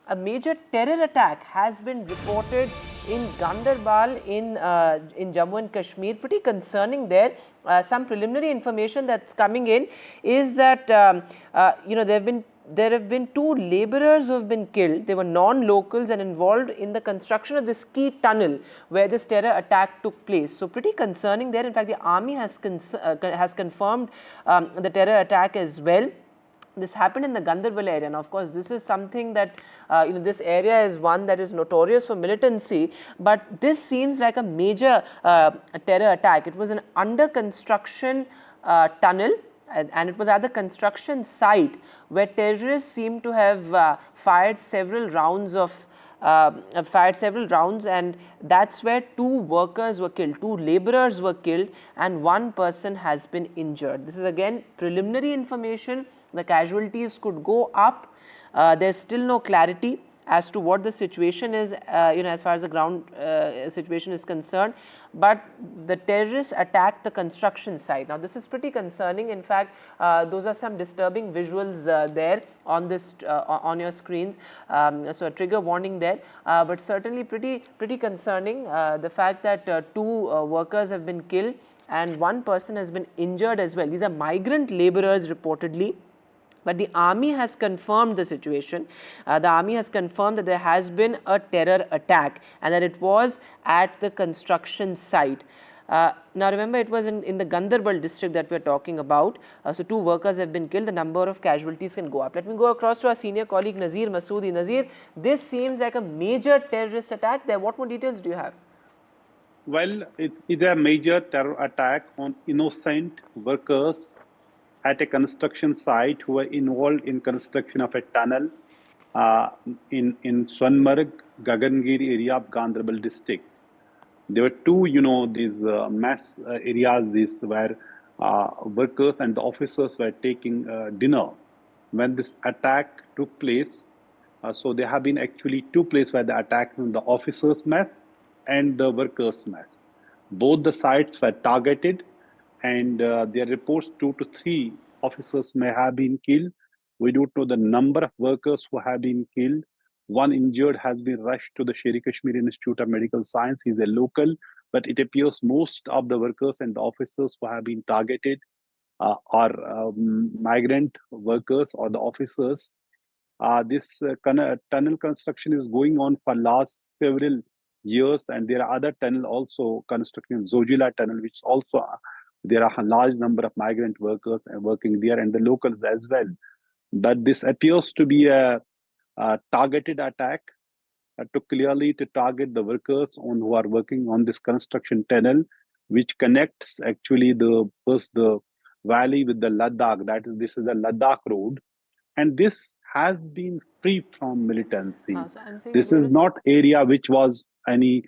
a major terror attack has been reported in Ganderbal in Jammu and Kashmir. Pretty concerning there. Some preliminary information that's coming in is that there have been two laborers who have been killed. They were non-locals and involved in the construction of this key tunnel where this terror attack took place. So pretty concerning there. In fact, the army has confirmed the terror attack as well. This happened in the Ganderbal area. Now, of course, this is something that, this area is one that is notorious for militancy, but this seems like a major terror attack. It was an under construction tunnel, and it was at the construction site where terrorists seem to have fired several rounds and that's where two workers were killed, two laborers were killed, and one person has been injured. This is again preliminary information. The casualties could go up. There's still no clarity as to what the situation is, as far as the ground situation is concerned. But the terrorists attacked the construction site. Now, this is pretty concerning. In fact, those are some disturbing visuals there on this on your screens. So, a trigger warning there. But certainly pretty concerning. The fact that two workers have been killed and one person has been injured as well. These are migrant laborers reportedly. But the army has confirmed the situation. The army has confirmed that there has been a terror attack and that it was at the construction site. Now remember, it was in the Ganderbal district that we are talking about. So two workers have been killed. The number of casualties can go up. Let me go across to our senior colleague Nazir Masoodi. Nazir, this seems like a major terrorist attack there. What more details do you have? Well, it's a major terror attack on innocent workers at a construction site who were involved in construction of a tunnel in Swanmarg, Gagangir area of Ganderbal district. There were two, these mass areas, these where workers and the officers were taking dinner when this attack took place. So there have been actually two places where the attack on the officers' mess and the workers' mess. Both the sites were targeted, and there are reports 2 to 3 officers may have been killed. We don't know the number of workers who have been killed. One injured has been rushed to the Sher-e-Kashmir Institute of Medical Science. He's a local, but it appears most of the workers and the officers who have been targeted are migrant workers or the officers. This tunnel construction is going on for last several years, and there are other tunnel also construction, Zojila tunnel, which also there are a large number of migrant workers working there and the locals as well. But this appears to be a targeted attack to target the workers who are working on this construction tunnel, which connects actually the valley with the Ladakh. This is the Ladakh road, and this has been free from militancy. This is not area which was any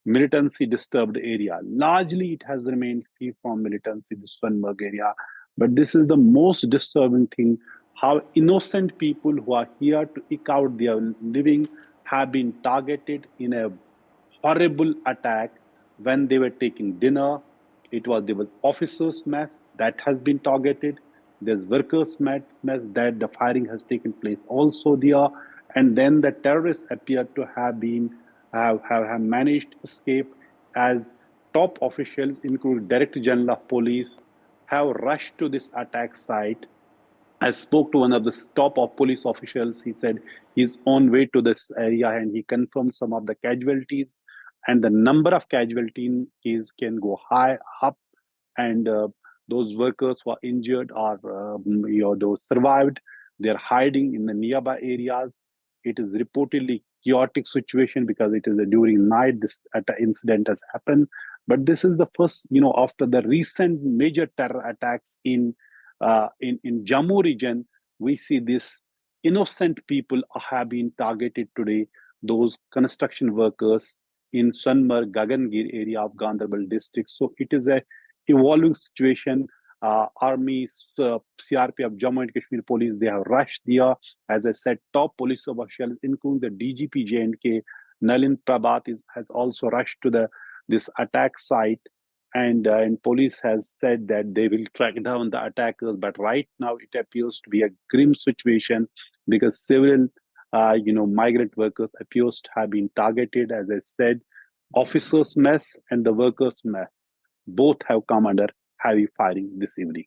militancy disturbed area. Largely, it has remained free from militancy, this Swanmarg area. But this is the most disturbing thing, how innocent people who are here to eke out their living have been targeted in a horrible attack when they were taking dinner. There was officers' mess that has been targeted. There's workers' mess that the firing has taken place also there. And then the terrorists appear to have managed to escape, as top officials, including Director General of Police, have rushed to this attack site. I spoke to one of the top of police officials. He said he's on way to this area and he confirmed some of the casualties, and the number of casualties can go high up, and those workers who are injured or those survived, they're hiding in the nearby areas. It is reportedly chaotic situation because it is during night this incident has happened. But this is the first, after the recent major terror attacks in Jammu region, we see this innocent people have been targeted today. Those construction workers in Swanmarg, Gagangir area of Ganderbal district. So it is a evolving situation. Army, CRPF, Jammu and Kashmir police, they have rushed there. As I said, top police officials, including the DGP J&K, Nalin Prabhat, has also rushed to this attack site. And police has said that they will track down the attackers. But right now, it appears to be a grim situation because several migrant workers appears to have been targeted. As I said, officers' mess and the workers' mess both have come under heavy firing this evening.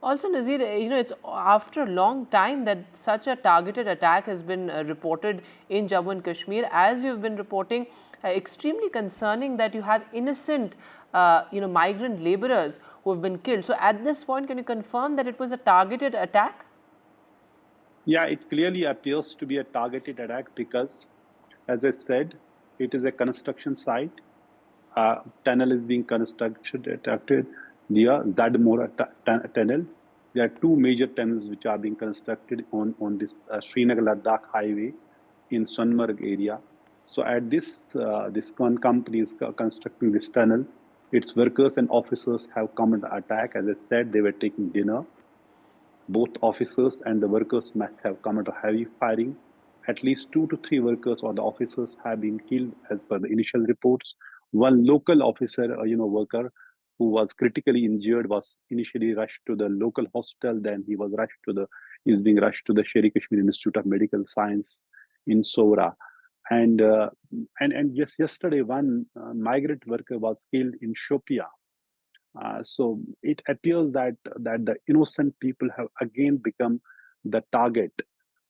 Also, Nazir, it's after a long time that such a targeted attack has been reported in Jammu and Kashmir. As you've been reporting, extremely concerning that you have innocent, migrant laborers who have been killed. So, at this point, can you confirm that it was a targeted attack? Yeah, it clearly appears to be a targeted attack because, as I said, it is a construction site. Tunnel is being constructed near Zadmora tunnel. There are two major tunnels which are being constructed on this Srinagar Ladakh highway in Sonmarg area. So at this company is constructing this tunnel. Its workers and officers have come under attack. As I said, they were taking dinner. Both officers and the workers must have come under heavy firing. At least 2 to 3 workers or the officers have been killed as per the initial reports. One local officer, worker who was critically injured was initially rushed to the local hospital. Then he was being rushed to the Sher-e Kashmir Institute of Medical Science in Sora. And just yesterday, one migrant worker was killed in Shopia. So it appears that the innocent people have again become the target.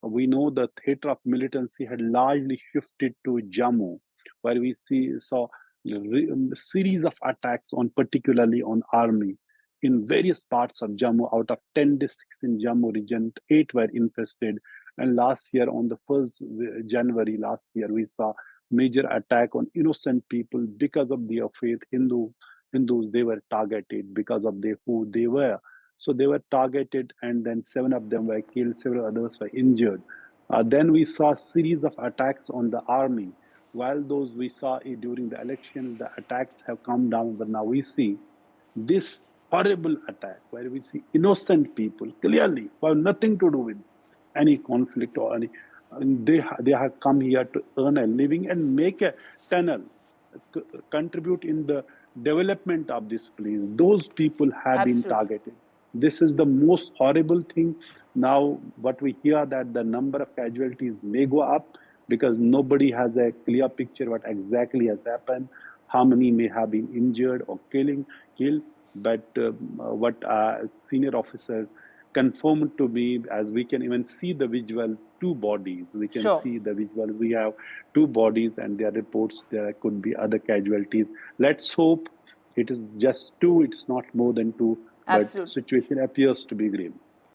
We know the theater of militancy had largely shifted to Jammu, where we saw a series of attacks on, particularly on army in various parts of Jammu. Out of 10 districts in Jammu region, 8 were infested. And last year, on the 1st January last year, we saw major attack on innocent people because of their faith. Hindus, they were targeted because of who they were. So they were targeted, and then 7 of them were killed, several others were injured. Then we saw a series of attacks on the army. While those we saw during the elections, the attacks have come down, but now we see this horrible attack where we see innocent people clearly who have nothing to do with any conflict or any. And they have come here to earn a living and make a tunnel, contribute in the development of this place. Those people have been targeted. This is the most horrible thing. Now, what we hear that the number of casualties may go up because nobody has a clear picture what exactly has happened, how many may have been injured or killed. But what senior officers confirmed to me, as we can even see the visuals, 2 bodies. We can see the visual. We have 2 bodies, and there are reports there could be other casualties. Let's hope it is just 2. It's not more than 2. But situation appears to be grim.